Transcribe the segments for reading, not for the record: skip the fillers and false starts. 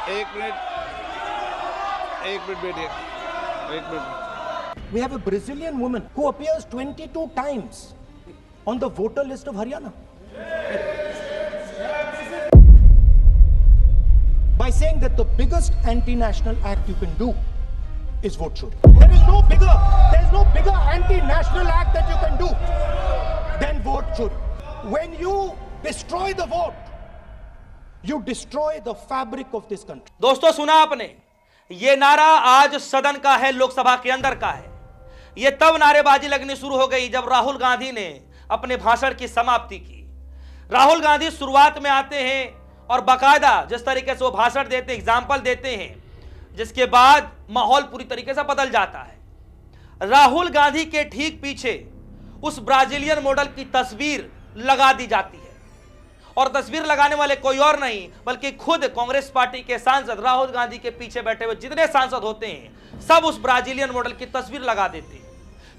एक मिनट बैठिए, एक minute. We have a Brazilian woman who appears 22 times on the voter list of Haryana. By saying that the biggest anti-national act you can do is vote chori. There is no bigger anti-national act that you can do than vote chori. When you destroy the vote, you destroy the fabric of this country. दोस्तों सुना आपने, ये नारा आज सदन का है, लोकसभा के अंदर का है। ये तब नारेबाजी लगनी शुरू हो गई जब राहुल गांधी ने अपने भाषण की समाप्ति की। राहुल गांधी शुरुआत में आते हैं और बाकायदा जिस तरीके से वो भाषण देते हैं, एग्जाम्पल देते हैं, जिसके बाद माहौल पूरी तरीके से बदल जाता है। राहुल गांधी के ठीक पीछे उस ब्राजीलियन मॉडल की तस्वीर लगा दी जाती है और तस्वीर लगाने वाले कोई और नहीं बल्कि खुद कांग्रेस पार्टी के सांसद राहुल गांधी के पीछे बैठे हुए जितने सांसद होते हैं सब उस ब्राजीलियन मॉडल की तस्वीर लगा देते हैं,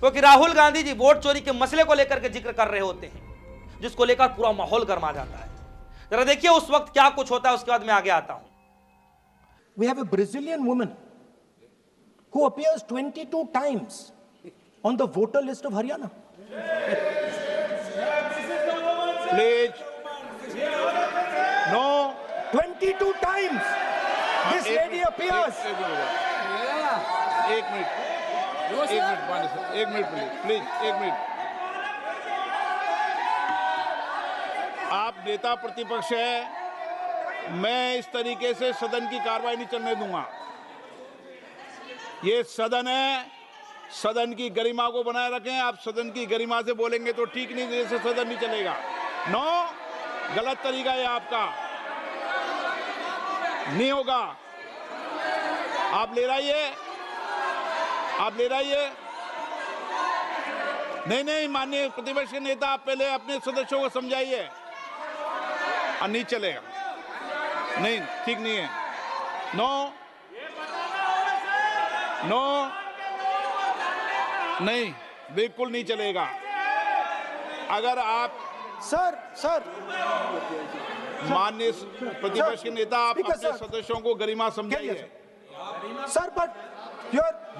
क्योंकि राहुल गांधी जी वोट चोरी के मसले को लेकर के जिक्र कर रहे होते हैं, जिसको लेकर पूरा माहौल गर्मा जाता है। जरा देखिए उस वक्त क्या कुछ होता है, उसके बाद मैं आगे आता हूं। We have a Brazilian woman who appears 22 times on the voter list of Haryana. Please no. 22 times this lady appears. एक मिनट प्लीज एक मिनट। आप नेता प्रतिपक्ष है, मैं इस तरीके से सदन की कार्रवाई नहीं चलने दूंगा। ये सदन है, सदन की गरिमा को बनाए रखें। आप सदन की गरिमा से बोलेंगे तो ठीक, नहीं जैसे सदन नहीं चलेगा। नो, गलत तरीका है आपका, नहीं होगा। आप ले रहिए, नहीं माननीय प्रतिपक्ष के नेता, आप पहले अपने सदस्यों को समझाइए। नहीं चलेगा, नहीं, ठीक नहीं है। नो, नहीं, बिल्कुल नहीं चलेगा। अगर आप सर माननीय प्रतिपक्ष के नेता, आप अपने सदस्यों को गरिमा समझाइए। सर, बट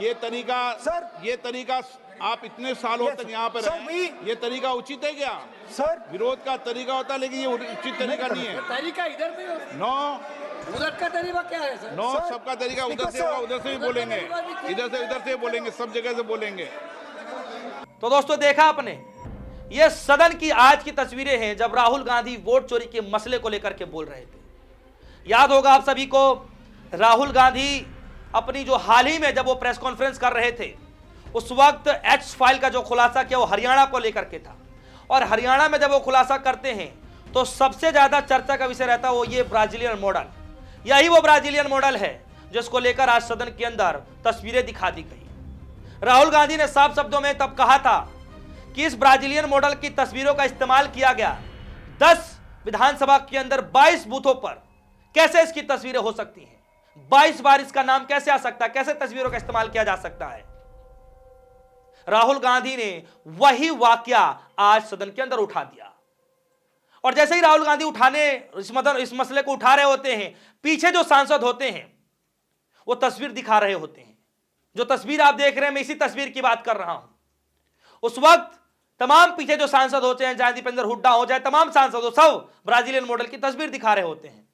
ये तरीका आप इतने सालों तक यहाँ पर हैं, ये तरीका उचित है क्या? सर, विरोध का तरीका होता है, लेकिन ये उचित तरीका नहीं है। तरीका इधर भी नो, उधर का तरीका क्या है सर? नो, सबका तरीका उधर से होगा, उधर से भी बोलेंगे, इधर से बोलेंगे, सब जगह से बोलेंगे। तो दोस्तों देखा आपने, ये सदन की आज की तस्वीरें हैं जब राहुल गांधी वोट चोरी के मसले को लेकर के बोल रहे थे। याद होगा आप सभी को, राहुल गांधी अपनी जो हाल ही में जब वो प्रेस कॉन्फ्रेंस कर रहे थे, उस वक्त एच फाइल का जो खुलासा किया वो हरियाणा को लेकर के था। और हरियाणा में जब वो खुलासा करते हैं तो सबसे ज्यादा चर्चा का विषय रहता है वो ये ब्राजीलियन मॉडल। यही वो ब्राजीलियन मॉडल है जिसको लेकर आज सदन के अंदर तस्वीरें दिखा दी गई। राहुल गांधी ने साफ शब्दों में तब कहा था कि इस ब्राजीलियन मॉडल की तस्वीरों का इस्तेमाल किया गया 10 विधानसभा के अंदर 22 बूथों पर। कैसे इसकी तस्वीरें हो सकती हैं? 22 बार इसका नाम कैसे आ सकता है? कैसे तस्वीरों का इस्तेमाल किया जा सकता है? राहुल गांधी ने वही वाकया आज सदन के अंदर उठा दिया। और जैसे ही राहुल गांधी इस मसले को उठा रहे होते हैं, पीछे जो सांसद होते हैं वो तस्वीर दिखा रहे होते हैं। जो तस्वीर आप देख रहे हैं, मैं इसी तस्वीर की बात कर रहा हूं। उस वक्त तमाम पीछे जो सांसद होते हैं, चाहे दीपेंद्र हुड्डा हो, चाहे तमाम सांसद हो, सब ब्राजीलियन मॉडल की तस्वीर दिखा रहे होते हैं।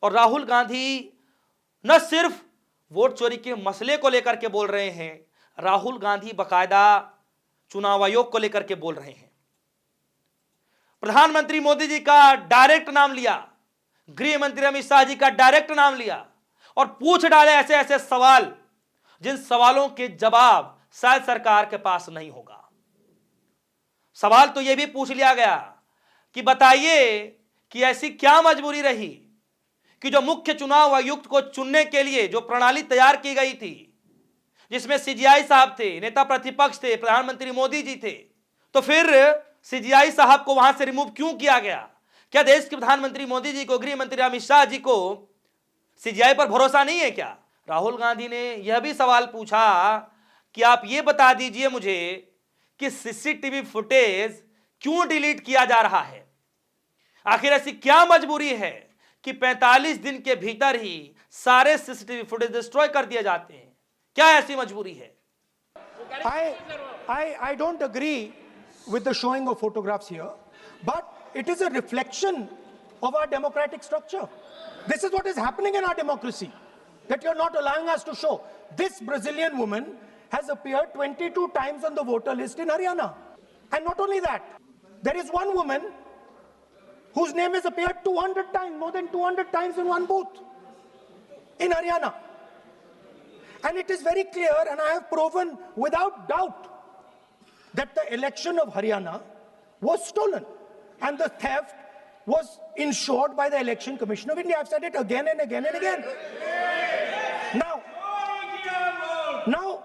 और राहुल गांधी न सिर्फ वोट चोरी के मसले को लेकर के बोल रहे हैं, राहुल गांधी बकायदा चुनाव आयोग को लेकर के बोल रहे हैं। प्रधानमंत्री मोदी जी का डायरेक्ट नाम लिया, गृह मंत्री अमित शाह जी का डायरेक्ट नाम लिया और पूछ डाले ऐसे ऐसे सवाल जिन सवालों के जवाब शायद सरकार के पास नहीं होगा। सवाल तो यह भी पूछ लिया गया कि बताइए कि ऐसी क्या मजबूरी रही कि जो मुख्य चुनाव आयुक्त को चुनने के लिए जो प्रणाली तैयार की गई थी, जिसमें सीजीआई साहब थे, नेता प्रतिपक्ष थे, प्रधानमंत्री मोदी जी थे, तो फिर सीजीआई साहब को वहां से रिमूव क्यों किया गया? क्या देश के प्रधानमंत्री मोदी जी को, गृह मंत्री अमित शाह जी को सीजीआई पर भरोसा नहीं है क्या? राहुल गांधी ने यह भी सवाल पूछा कि आप ये बता दीजिए मुझे कि सीसीटीवी फुटेज क्यों डिलीट किया जा रहा है? आखिर ऐसी क्या मजबूरी है कि 45 दिन के भीतर ही सारे सीसीटीवी फुटेज डिस्ट्रॉय कर दिए जाते हैं? क्या ऐसी मजबूरी है? I don't agree with the showing of photographs here, but it is a reflection of our democratic structure. This is what is happening in our democracy, that you're not allowing us to show. This Brazilian woman has appeared 22 times on the voter list in Haryana. And not only that, there is one woman whose name has appeared 200 times, more than 200 times in one booth in Haryana. And it is very clear, and I have proven without doubt, that the election of Haryana was stolen. And the theft was ensured by the Election Commission of India. I've said it again and again and again. Now,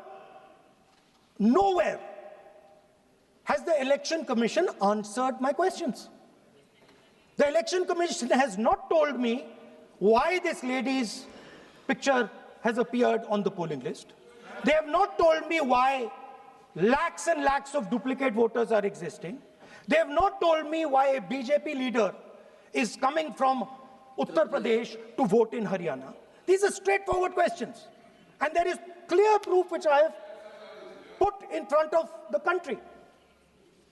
nowhere has the Election Commission answered my questions. The Election Commission has not told me why this lady's picture has appeared on the polling list. They have not told me why lakhs and lakhs of duplicate voters are existing. They have not told me why a BJP leader is coming from Uttar Pradesh to vote in Haryana. These are straightforward questions. And there is clear proof which I have put in front of the country.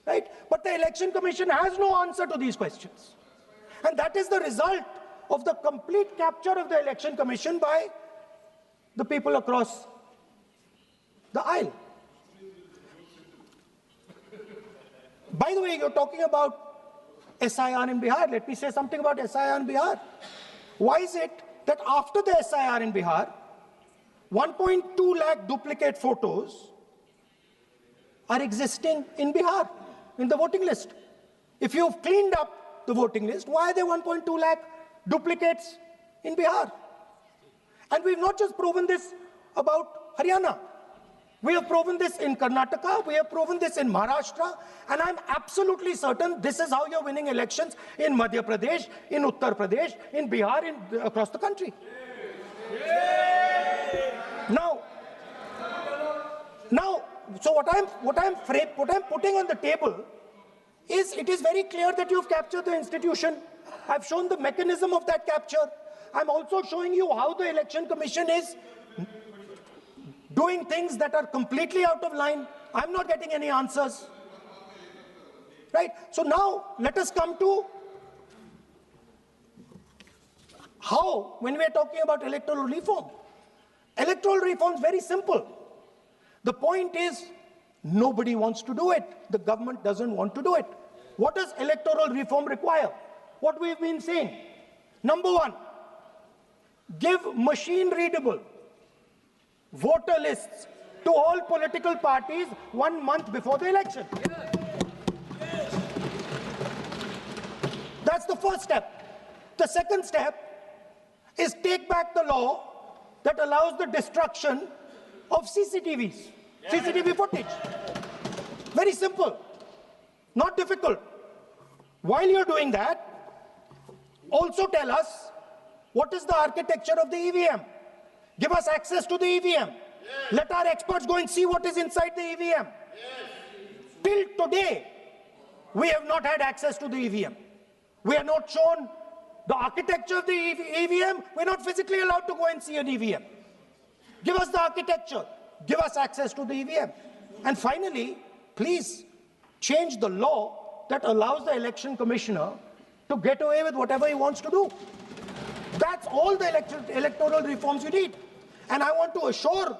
Right? But the Election Commission has no answer to these questions. And that is the result of the complete capture of the Election Commission by the people across the aisle. By the way, you're talking about SIR in Bihar. Let me say something about SIR in Bihar. Why is it that after the SIR in Bihar, 1.2 lakh duplicate photos are existing in Bihar, in the voting list? If you've cleaned up the voting list, why are there 1.2 lakh duplicates in Bihar? And we've not just proven this about Haryana. We have proven this in Karnataka, we have proven this in Maharashtra, and I'm absolutely certain this is how you're winning elections in Madhya Pradesh, in Uttar Pradesh, in Bihar, across the country. Now, so what I'm putting on the table is, it is very clear that you've captured the institution. I've shown the mechanism of that capture. I'm also showing you how the Election Commission is doing things that are completely out of line. I'm not getting any answers. Right? So now, let us come to how, when we are talking about electoral reform. Electoral reform is very simple. The point is, nobody wants to do it. The government doesn't want to do it. What does electoral reform require? What we've been saying. Number one, give machine-readable voter lists to all political parties 1 month before the election. That's the first step. The second step is take back the law that allows the destruction of CCTV footage. Very simple, not difficult. While you're doing that, also tell us what is the architecture of the EVM. Give us access to the EVM. Let our experts go and see what is inside the EVM. Till today, we have not had access to the EVM. We are not shown the architecture of the EVM. We're not physically allowed to go and see an EVM. Give us the architecture. Give us access to the EVM. And finally, please change the law that allows the election commissioner to get away with whatever he wants to do. That's all the electoral reforms you need. And I want to assure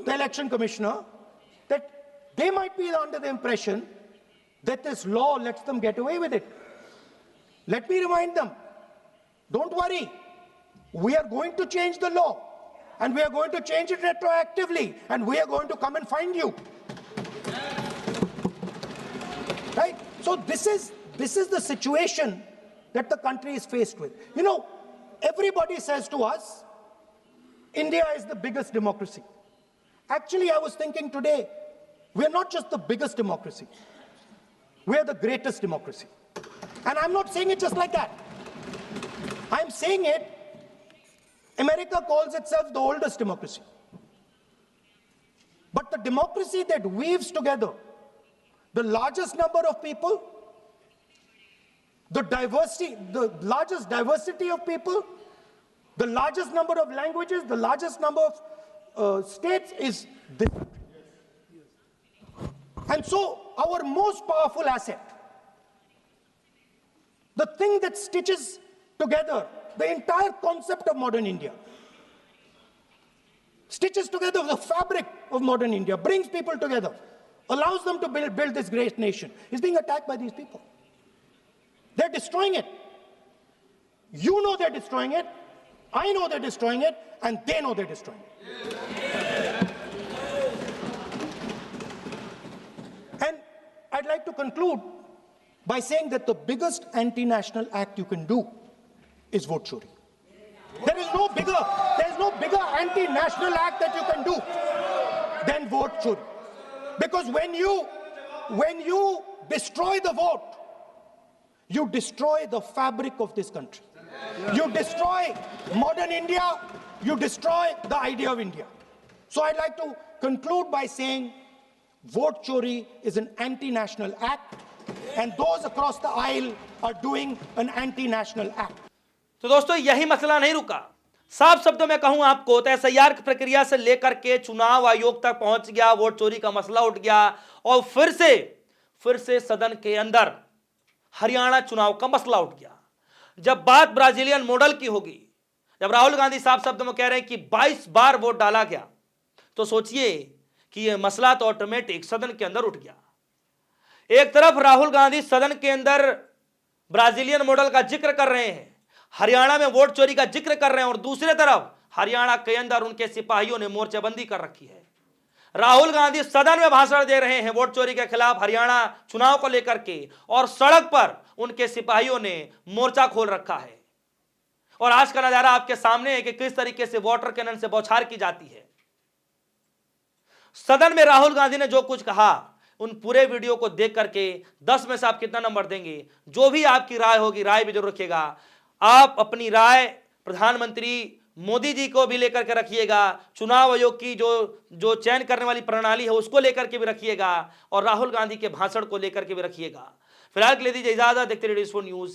the election commissioner that they might be under the impression that this law lets them get away with it. Let me remind them, don't worry, we are going to change the law, and we are going to change it retroactively, and we are going to come and find you. Right? So this is the situation that the country is faced with. You know, everybody says to us, India is the biggest democracy. Actually, I was thinking today, we're not just the biggest democracy, we're the greatest democracy. And I'm not saying it just like that. I'm saying it, America calls itself the oldest democracy. But the democracy that weaves together the largest number of people the diversity, the largest diversity of people, the largest number of languages, the largest number of states is this country. And so our most powerful asset, the thing that stitches together the entire concept of modern India, stitches together the fabric of modern India, brings people together, allows them to build this great nation, is being attacked by these people. They're destroying it. You know they're destroying it. I know they're destroying it. And they know they're destroying it. And I'd like to conclude by saying that the biggest anti-national act you can do is vote chori. There is no bigger anti-national act that you can do than vote chori. Because when you destroy the vote, you destroy the fabric of this country. You destroy modern India, you destroy the idea of India. So I'd like to conclude by saying vote chori is an anti-national act, and those across the aisle are doing an anti-national act. तो दोस्तों यही मसला नहीं रुका। साफ शब्दों में कहूं आपको तो एसआईआर की प्रक्रिया से लेकर के चुनाव आयोग तक पहुंच गया, वोट चोरी का मसला उठ गया और फिर से सदन के अंदर हरियाणा चुनाव का मसला उठ गया। जब बात ब्राजीलियन मॉडल की होगी, जब राहुल गांधी साफ शब्दों में कह रहे हैं कि 22 बार वोट डाला गया, तो सोचिए कि यह मसला तो ऑटोमेटिक सदन के अंदर उठ गया। एक तरफ राहुल गांधी सदन के अंदर ब्राजीलियन मॉडल का जिक्र कर रहे हैं, हरियाणा में वोट चोरी का जिक्र कर रहे हैं, और दूसरी तरफ हरियाणा के अंदर उनके सिपाहियों ने मोर्चेबंदी कर रखी है। राहुल गांधी सदन में भाषण दे रहे हैं वोट चोरी के खिलाफ हरियाणा चुनाव को लेकर के, और सड़क पर उनके सिपाहियों ने मोर्चा खोल रखा है। और आज का नजारा आपके सामने है कि किस तरीके से वाटर कैनन से बौछार की जाती है। सदन में राहुल गांधी ने जो कुछ कहा, उन पूरे वीडियो को देख करके 10 में से आप कितना नंबर देंगे? जो भी आपकी राय होगी, राय भी जरूर रखिएगा। आप अपनी राय प्रधानमंत्री मोदी जी को भी लेकर के रखिएगा, चुनाव आयोग की जो चयन करने वाली प्रणाली है उसको लेकर के भी रखिएगा, और राहुल गांधी के भाषण को लेकर के भी रखिएगा। फिलहाल के लिए दीजिए इजाजत। देखते रहिए न्यूज़।